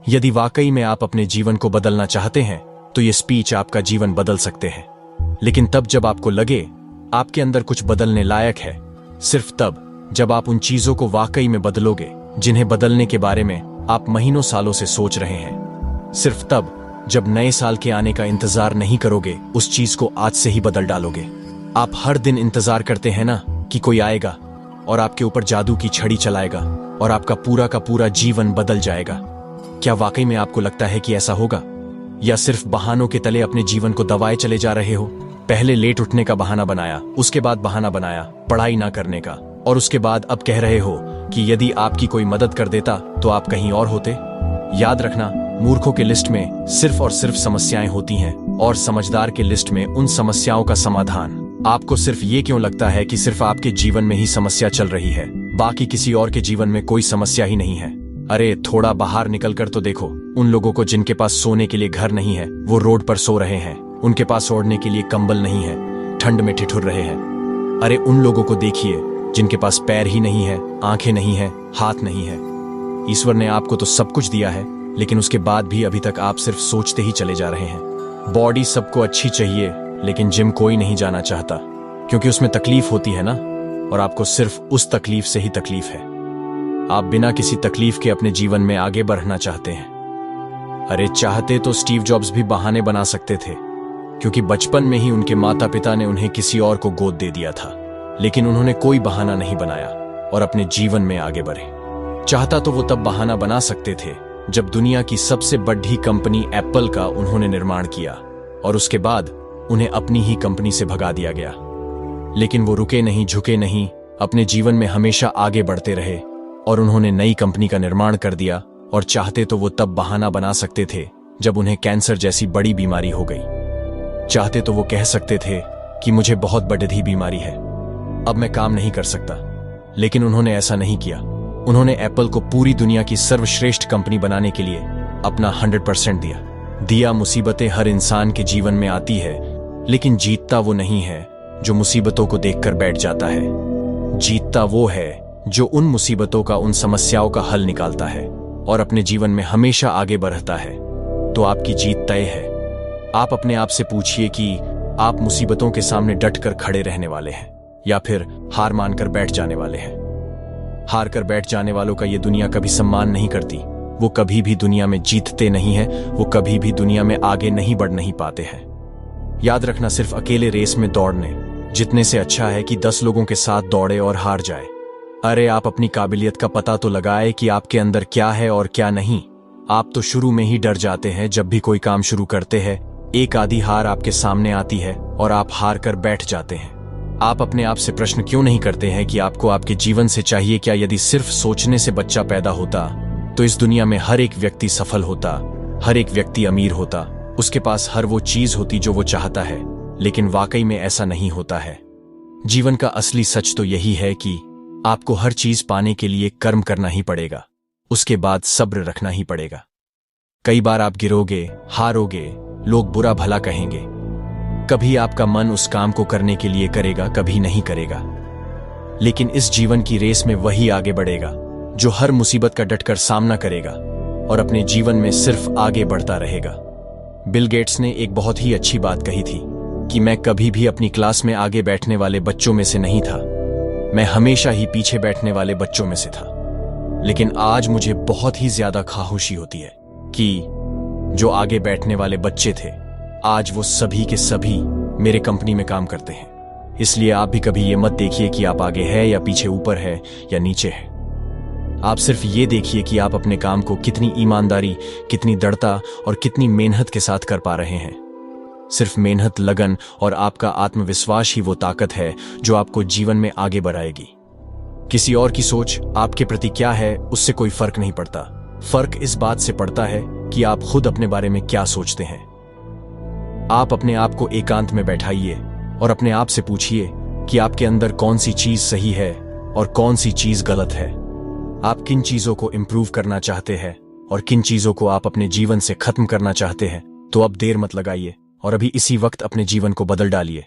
यदि वाकई में आप अपने जीवन को बदलना चाहते हैं तो ये स्पीच आपका जीवन बदल सकते हैं, लेकिन तब जब आपको लगे आपके अंदर कुछ बदलने लायक है, सिर्फ तब जब आप उन चीजों को वाकई में बदलोगे जिन्हें बदलने के बारे में आप महीनों सालों से सोच रहे हैं। सिर्फ तब जब नए साल के आने का इंतजार नहीं करोगे, उस चीज को आज से ही बदल डालोगे। आप हर दिन इंतजार करते हैं ना कि कोई आएगा और आपके ऊपर जादू की छड़ी चलाएगा और आपका पूरा का पूरा जीवन बदल जाएगा। क्या वाकई में आपको लगता है कि ऐसा होगा, या सिर्फ बहानों के तले अपने जीवन को दबाए चले जा रहे हो? पहले लेट उठने का बहाना बनाया, उसके बाद बहाना बनाया पढ़ाई ना करने का, और उसके बाद अब कह रहे हो कि यदि आपकी कोई मदद कर देता तो आप कहीं और होते। याद रखना, मूर्खों के लिस्ट में सिर्फ और सिर्फ समस्याएं होती हैं और समझदार के लिस्ट में उन समस्याओं का समाधान। आपको सिर्फ ये क्यों लगता है कि सिर्फ आपके जीवन में ही समस्या चल रही है, बाकी किसी और के जीवन में कोई समस्या ही नहीं है? अरे थोड़ा बाहर निकलकर तो देखो उन लोगों को जिनके पास सोने के लिए घर नहीं है, वो रोड पर सो रहे हैं। उनके पास ओढ़ने के लिए कंबल नहीं है, ठंड में ठिठुर रहे हैं। अरे उन लोगों को देखिए जिनके पास पैर ही नहीं है, आंखें नहीं है, हाथ नहीं है। ईश्वर ने आपको तो सब कुछ दिया है, लेकिन उसके बाद भी अभी तक आप सिर्फ सोचते ही चले जा रहे हैं। बॉडी सबको अच्छी चाहिए, लेकिन जिम कोई नहीं जाना चाहता, क्योंकि उसमें तकलीफ होती है ना, और आपको सिर्फ उस तकलीफ से ही तकलीफ है। आप बिना किसी तकलीफ के अपने जीवन में आगे बढ़ना चाहते हैं। अरे चाहते तो स्टीव जॉब्स भी बहाने बना सकते थे, क्योंकि बचपन में ही उनके माता पिता ने उन्हें किसी और को गोद दे दिया था, लेकिन उन्होंने कोई बहाना नहीं बनाया और अपने जीवन में आगे बढ़े। चाहता तो वो तब बहाना बना सकते थे जब दुनिया की सबसे बड़ी कंपनी एप्पल का उन्होंने निर्माण किया और उसके बाद उन्हें अपनी ही कंपनी से भगा दिया गया। लेकिन वो रुके नहीं, झुके नहीं, अपने जीवन में हमेशा आगे बढ़ते रहे और उन्होंने नई कंपनी का निर्माण कर दिया। और चाहते तो वो तब बहाना बना सकते थे जब उन्हें कैंसर जैसी बड़ी बीमारी हो गई। चाहते तो वो कह सकते थे कि मुझे बहुत बड़ी बीमारी है, अब मैं काम नहीं कर सकता। लेकिन उन्होंने ऐसा नहीं किया। उन्होंने एप्पल को पूरी दुनिया की सर्वश्रेष्ठ कंपनी बनाने के लिए अपना 100% दिया। मुसीबतें हर इंसान के जीवन में आती है, लेकिन जीतता वो नहीं है जो मुसीबतों को देखकर बैठ जाता है। जीतता वो है जो उन मुसीबतों का, उन समस्याओं का हल निकालता है और अपने जीवन में हमेशा आगे बढ़ता है। तो आपकी जीत तय है। आप अपने आप से पूछिए कि आप मुसीबतों के सामने डटकर खड़े रहने वाले हैं या फिर हार मानकर बैठ जाने वाले हैं। हार कर बैठ जाने वालों का ये दुनिया कभी सम्मान नहीं करती। वो कभी भी दुनिया में जीतते नहीं हैं, वो कभी भी दुनिया में आगे नहीं बढ़ नहीं पाते हैं। याद रखना, सिर्फ अकेले रेस में दौड़ने जितने से अच्छा है कि 10 लोगों के साथ दौड़े और हार जाए। अरे आप अपनी काबिलियत का पता तो लगाए कि आपके अंदर क्या है और क्या नहीं। आप तो शुरू में ही डर जाते हैं जब भी कोई काम शुरू करते हैं। एक आधी हार आपके सामने आती है और आप हार कर बैठ जाते हैं। आप अपने आप से प्रश्न क्यों नहीं करते हैं कि आपको आपके जीवन से चाहिए क्या? यदि सिर्फ सोचने से बच्चा पैदा होता तो इस दुनिया में हर एक व्यक्ति सफल होता, हर एक व्यक्ति अमीर होता, उसके पास हर वो चीज होती जो वो चाहता है। लेकिन वाकई में ऐसा नहीं होता है। जीवन का असली सच तो यही है कि आपको हर चीज पाने के लिए कर्म करना ही पड़ेगा, उसके बाद सब्र रखना ही पड़ेगा। कई बार आप गिरोगे, हारोगे, लोग बुरा भला कहेंगे। कभी आपका मन उस काम को करने के लिए करेगा, कभी नहीं करेगा। लेकिन इस जीवन की रेस में वही आगे बढ़ेगा जो हर मुसीबत का डटकर सामना करेगा और अपने जीवन में सिर्फ आगे बढ़ता रहेगा। बिल गेट्स ने एक बहुत ही अच्छी बात कही थी कि मैं कभी भी अपनी क्लास में आगे बैठने वाले बच्चों में से नहीं था, मैं हमेशा ही पीछे बैठने वाले बच्चों में से था। लेकिन आज मुझे बहुत ही ज्यादा खामोशी होती है कि जो आगे बैठने वाले बच्चे थे, आज वो सभी के सभी मेरे कंपनी में काम करते हैं। इसलिए आप भी कभी ये मत देखिए कि आप आगे है या पीछे, ऊपर है या नीचे है। आप सिर्फ ये देखिए कि आप अपने काम को कितनी ईमानदारी, कितनी दृढ़ता और कितनी मेहनत के साथ कर पा रहे हैं। सिर्फ मेहनत, लगन और आपका आत्मविश्वास ही वो ताकत है जो आपको जीवन में आगे बढ़ाएगी। किसी और की सोच आपके प्रति क्या है, उससे कोई फर्क नहीं पड़ता। फर्क इस बात से पड़ता है कि आप खुद अपने बारे में क्या सोचते हैं। आप अपने आप को एकांत में बैठाइए और अपने आप से पूछिए कि आपके अंदर कौन सी चीज सही है और कौन सी चीज गलत है। आप किन चीजों को इंप्रूव करना चाहते हैं और किन चीजों को आप अपने जीवन से खत्म करना चाहते हैं। तो अब देर मत लगाइए और अभी इसी वक्त अपने जीवन को बदल डालिए।